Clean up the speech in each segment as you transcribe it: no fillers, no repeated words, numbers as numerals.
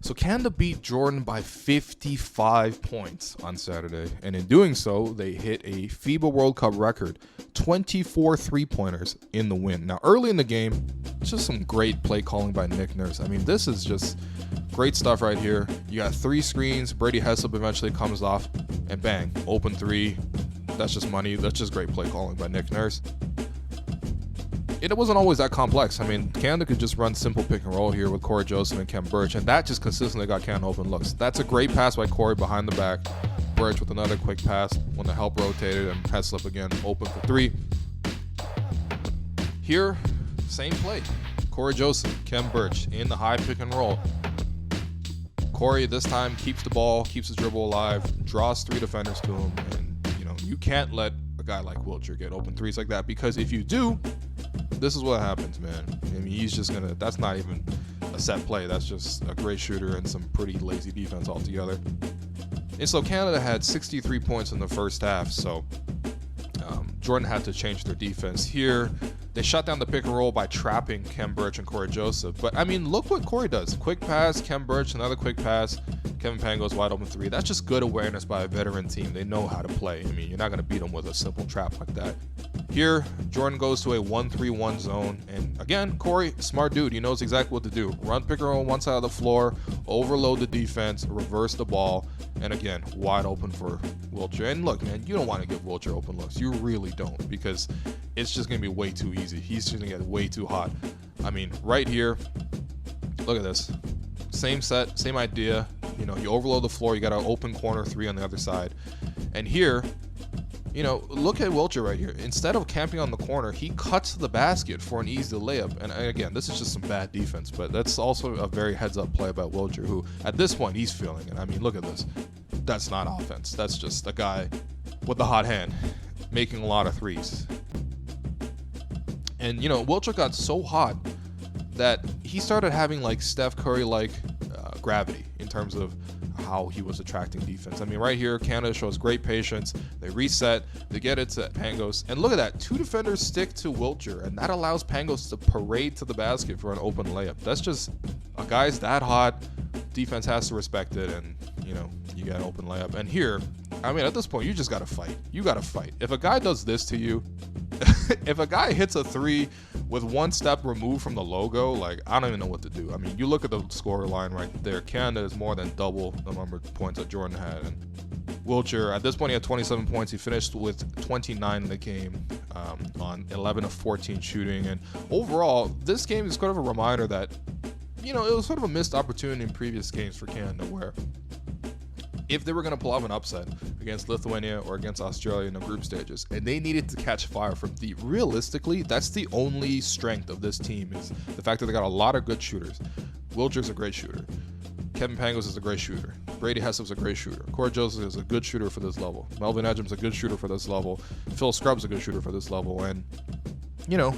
So Canada beat Jordan by 55 points on Saturday, and in doing so, they hit a FIBA World Cup record, 24 three-pointers in the win. Now, early in the game, just some great play calling by Nick Nurse. I mean, this is just great stuff right here. You got 3 screens, Brady Heslop eventually comes off, and bang, open 3. That's just money. That's just great play calling by Nick Nurse. It wasn't always that complex. I mean, Canada could just run simple pick and roll here with Corey Joseph and Kem Birch, and that just consistently got Canada open looks. That's a great pass by Corey behind the back. Birch with another quick pass when the help rotated, and Heslop again open for 3. Here, same play. Corey Joseph, Kem Birch in the high pick and roll. Corey this time keeps the ball, keeps his dribble alive, draws 3 defenders to him, and you can't let a guy like Wiltshire get open 3s like that, because if you do, this is what happens, man. I mean, he's just gonna, that's not even a set play. That's just a great shooter and some pretty lazy defense altogether. And so Canada had 63 points in the first half, so Jordan had to change their defense here. They shut down the pick and roll by trapping Kem Birch and Corey Joseph. But, I mean, look what Corey does. Quick pass, Kem Birch, another quick pass. Kevin Pangos wide open 3. That's just good awareness by a veteran team. They know how to play. I mean, you're not going to beat them with a simple trap like that. Here, Jordan goes to a 1-3-1 zone. And, again, Corey, smart dude. He knows exactly what to do. Run pick and roll on one side of the floor, overload the defense, reverse the ball. And, again, wide open for Wiltshire. And, look, man, you don't want to give Wiltshire open looks. You really don't, because it's just going to be way too easy. He's just going to get way too hot. I mean, right here, look at this. Same set, same idea. You overload the floor, you got an open corner 3 on the other side. And here, look at Wiltshire right here. Instead of camping on the corner, he cuts to the basket for an easy layup. And again, this is just some bad defense, but that's also a very heads-up play by Wiltshire, who at this point, he's feeling it. I mean, look at this. That's not offense. That's just a guy with the hot hand making a lot of 3s. And, Wiltshire got so hot that he started having like Steph Curry-like gravity in terms of how he was attracting defense. I mean, right here, Canada shows great patience. They reset, they get it to Pangos, and look at that. 2 defenders stick to Wiltshire, and that allows Pangos to parade to the basket for an open layup. That's just, a guy's that hot, defense has to respect it, and you get an open layup. And here, I mean, at this point, you just gotta fight. You gotta fight. If a guy does this to you, if a guy hits a 3 with 1 step removed from the logo, like, I don't even know what to do. I mean, you look at the score line right there. Canada is more than double the number of points that Jordan had. And Wiltshire, at this point, he had 27 points. He finished with 29 in the game on 11 of 14 shooting. And overall, this game is sort of a reminder that, it was sort of a missed opportunity in previous games for Canada, where if they were going to pull off an upset against Lithuania or against Australia in the group stages, and they needed to catch fire from deep, realistically, that's the only strength of this team, is the fact that they got a lot of good shooters. Wiltshire's a great shooter. Kevin Pangos is a great shooter. Brady Heslop's a great shooter. Corey Joseph is a good shooter for this level. Melvin Ejim's a good shooter for this level. Phil Scrubb's a good shooter for this level. And,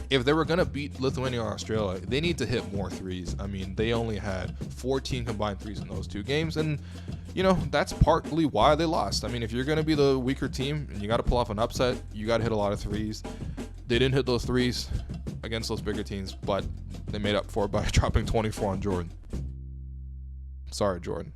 if they were going to beat Lithuania or Australia, they need to hit more 3s. I mean, they only had 14 combined 3s in those 2 games. And, that's partly why they lost. I mean, if you're going to be the weaker team and you got to pull off an upset, you got to hit a lot of 3s. They didn't hit those 3s against those bigger teams, but they made up for it by dropping 24 on Jordan. Sorry, Jordan.